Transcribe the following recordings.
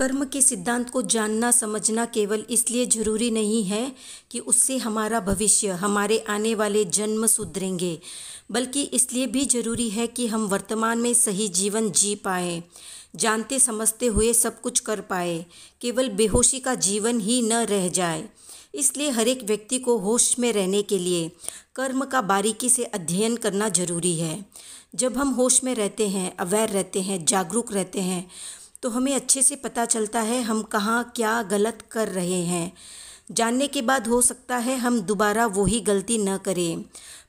कर्म के सिद्धांत को जानना समझना केवल इसलिए जरूरी नहीं है कि उससे हमारा भविष्य, हमारे आने वाले जन्म सुधरेंगे, बल्कि इसलिए भी जरूरी है कि हम वर्तमान में सही जीवन जी पाए, जानते समझते हुए सब कुछ कर पाए, केवल बेहोशी का जीवन ही न रह जाए। इसलिए हर एक व्यक्ति को होश में रहने के लिए कर्म का बारीकी से अध्ययन करना जरूरी है। जब हम होश में रहते हैं, अवेयर रहते हैं, जागरूक रहते हैं, तो हमें अच्छे से पता चलता है हम कहाँ क्या गलत कर रहे हैं। जानने के बाद हो सकता है हम दोबारा वही गलती न करें,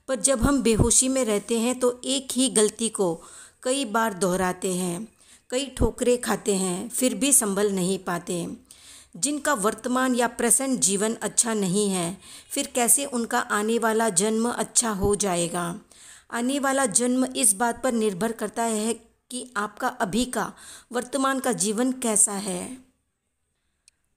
पर जब हम बेहोशी में रहते हैं तो एक ही गलती को कई बार दोहराते हैं, कई ठोकरें खाते हैं, फिर भी संभल नहीं पाते। जिनका वर्तमान या प्रेजेंट जीवन अच्छा नहीं है, फिर कैसे उनका आने वाला जन्म अच्छा हो जाएगा। आने वाला जन्म इस बात पर निर्भर करता है कि आपका अभी का वर्तमान का जीवन कैसा है।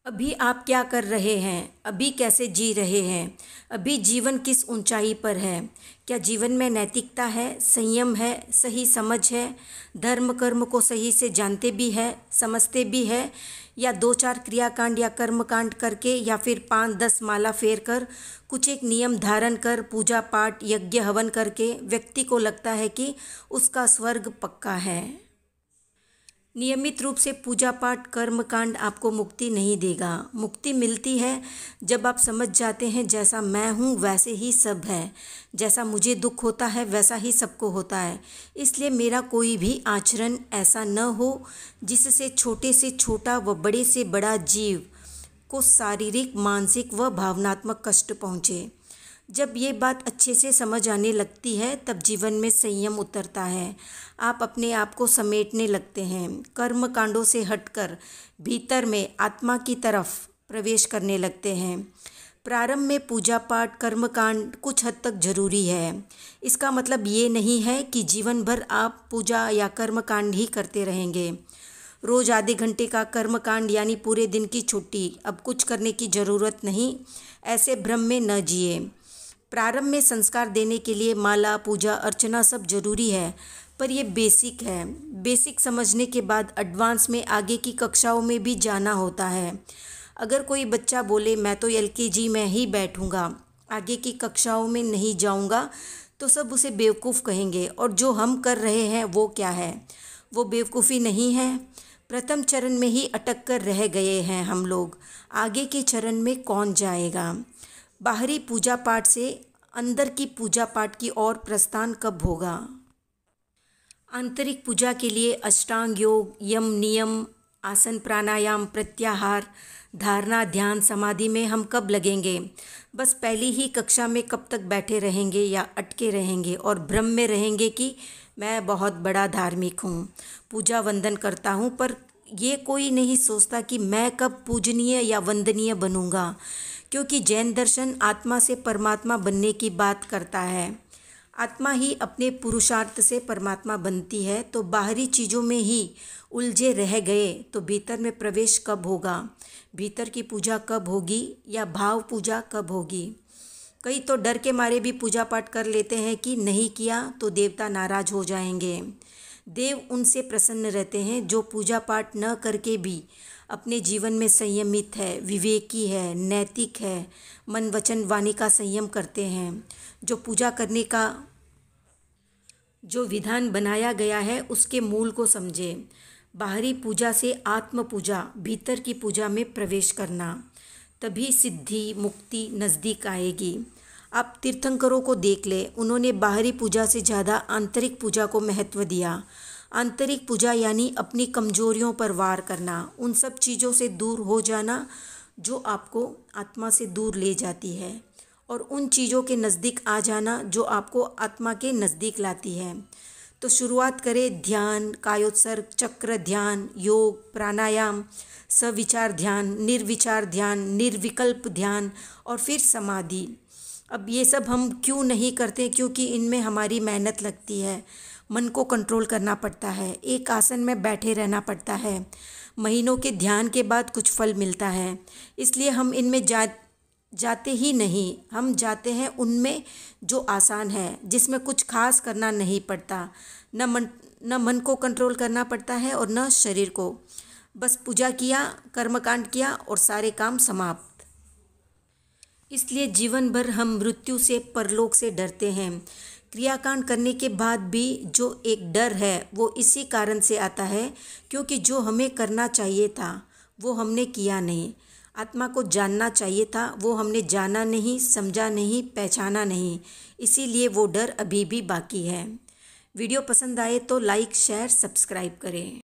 अभी आप क्या कर रहे हैं, अभी कैसे जी रहे हैं, अभी जीवन किस ऊंचाई पर है। क्या जीवन में नैतिकता है, संयम है, सही समझ है, धर्म कर्म को सही से जानते भी है, समझते भी है, या 2-4 क्रियाकांड या कर्मकांड करके या फिर 5-10 माला फेर कर, कुछ एक नियम धारण कर, पूजा पाठ यज्ञ हवन करके व्यक्ति को लगता है कि उसका स्वर्ग पक्का है। नियमित रूप से पूजा पाठ कर्मकांड आपको मुक्ति नहीं देगा। मुक्ति मिलती है जब आप समझ जाते हैं जैसा मैं हूँ वैसे ही सब है, जैसा मुझे दुख होता है वैसा ही सबको होता है। इसलिए मेरा कोई भी आचरण ऐसा न हो जिससे छोटे से छोटा व बड़े से बड़ा जीव को शारीरिक, मानसिक व भावनात्मक कष्ट पहुँचे। जब ये बात अच्छे से समझ आने लगती है तब जीवन में संयम उतरता है। आप अपने आप को समेटने लगते हैं, कर्म कांडों से हटकर भीतर में आत्मा की तरफ प्रवेश करने लगते हैं। प्रारंभ में पूजा पाठ कर्मकांड कुछ हद तक जरूरी है। इसका मतलब ये नहीं है कि जीवन भर आप पूजा या कर्मकांड ही करते रहेंगे। रोज़ आधे घंटे का कर्मकांड यानी पूरे दिन की छुट्टी, अब कुछ करने की ज़रूरत नहीं, ऐसे भ्रम में न जिए। प्रारंभ में संस्कार देने के लिए माला पूजा अर्चना सब जरूरी है, पर ये बेसिक है। बेसिक समझने के बाद एडवांस में आगे की कक्षाओं में भी जाना होता है। अगर कोई बच्चा बोले मैं तो LKG में ही बैठूंगा, आगे की कक्षाओं में नहीं जाऊंगा, तो सब उसे बेवकूफ़ कहेंगे। और जो हम कर रहे हैं वो क्या है, वो बेवकूफ़ी नहीं है। प्रथम चरण में ही अटक कर रह गए हैं हम लोग, आगे के चरण में कौन जाएगा। बाहरी पूजा पाठ से अंदर की पूजा पाठ की ओर प्रस्थान कब होगा। आंतरिक पूजा के लिए अष्टांग योग, यम नियम, आसन प्राणायाम, प्रत्याहार, धारणा, ध्यान, समाधि में हम कब लगेंगे। बस पहली ही कक्षा में कब तक बैठे रहेंगे या अटके रहेंगे और भ्रम में रहेंगे कि मैं बहुत बड़ा धार्मिक हूँ, पूजा वंदन करता हूँ, पर ये कोई नहीं सोचता कि मैं कब पूजनीय या वंदनीय बनूंगा। क्योंकि जैन दर्शन आत्मा से परमात्मा बनने की बात करता है। आत्मा ही अपने पुरुषार्थ से परमात्मा बनती है, तो बाहरी चीज़ों में ही उलझे रह गए तो भीतर में प्रवेश कब होगा, भीतर की पूजा कब होगी या भाव पूजा कब होगी। कई तो डर के मारे भी पूजा पाठ कर लेते हैं कि नहीं किया तो देवता नाराज हो जाएंगे। देव उनसे प्रसन्न रहते हैं जो पूजा पाठ न करके भी अपने जीवन में संयमित है, विवेकी है, नैतिक है, मन वचन वाणी का संयम करते हैं। जो पूजा करने का जो विधान बनाया गया है उसके मूल को समझे। बाहरी पूजा से आत्म पूजा, भीतर की पूजा में प्रवेश करना, तभी सिद्धि मुक्ति नज़दीक आएगी। आप तीर्थंकरों को देख ले, उन्होंने बाहरी पूजा से ज़्यादा आंतरिक पूजा को महत्व दिया। आंतरिक पूजा यानी अपनी कमजोरियों पर वार करना, उन सब चीज़ों से दूर हो जाना जो आपको आत्मा से दूर ले जाती है, और उन चीज़ों के नज़दीक आ जाना जो आपको आत्मा के नज़दीक लाती है। तो शुरुआत करें ध्यान, कायोत्सर्ग, चक्र ध्यान, योग, प्राणायाम, सविचार ध्यान, निर्विचार ध्यान, निर्विकल्प ध्यान और फिर समाधि। अब ये सब हम क्यों नहीं करते, क्योंकि इनमें हमारी मेहनत लगती है, मन को कंट्रोल करना पड़ता है, एक आसन में बैठे रहना पड़ता है, महीनों के ध्यान के बाद कुछ फल मिलता है। इसलिए हम इनमें जाते ही नहीं, हम जाते हैं उनमें जो आसान है, जिसमें कुछ खास करना नहीं पड़ता, न मन को कंट्रोल करना पड़ता है और न शरीर को। बस पूजा किया, कर्मकांड किया और सारे काम समाप्त। इसलिए जीवन भर हम मृत्यु से, परलोक से डरते हैं। क्रियाकांड करने के बाद भी जो एक डर है वो इसी कारण से आता है क्योंकि जो हमें करना चाहिए था वो हमने किया नहीं। आत्मा को जानना चाहिए था, वो हमने जाना नहीं, समझा नहीं, पहचाना नहीं, इसीलिए वो डर अभी भी बाकी है। वीडियो पसंद आए तो लाइक, शेयर, सब्सक्राइब करें।